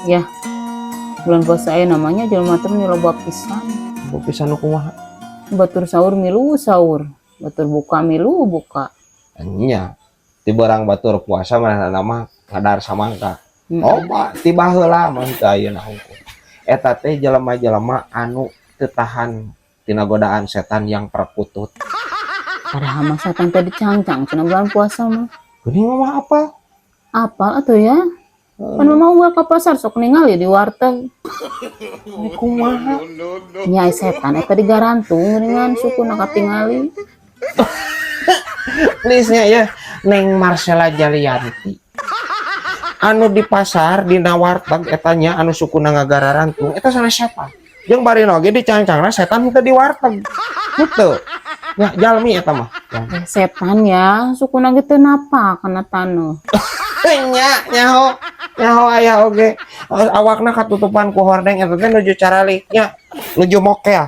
Ya, bulan puasa namanya jelema teh loba pisan. Pisan nu kumaha? Batur sahur milu sahur, batur buka milu buka. Nya, ti barang batur puasa mana nama kadar samangka. Mm-mm. Pak, tiba heula mah teu ayeuna hukum. Eta teh jelema-jelema anu teu tahan tina godaan setan yang perkutut. Padahal mah setan teh dicangcang cenah bulan puasa mah. Geuning mah apa? Apal atuh ya? Kan mau gua ke pasar sok ningali di warteg. Ini kumaha? Nyai setan eta digarantung geuningan sukuna katingali. Please-nya ya, Neng Marcella Jalianti. Anu di pasar dina warteg etanya anu sukuna ngagararantung eta sana siapa? Jeung bari oge dicangcangna setan teh di warteg. Gitu. Ya, jalmi eta mah. Setan ya, sukuna gitu napa kana taneuh. Nyaho aya oge awakna katutupan ku hordeng eta teh nuju caraliknya nuju mokel.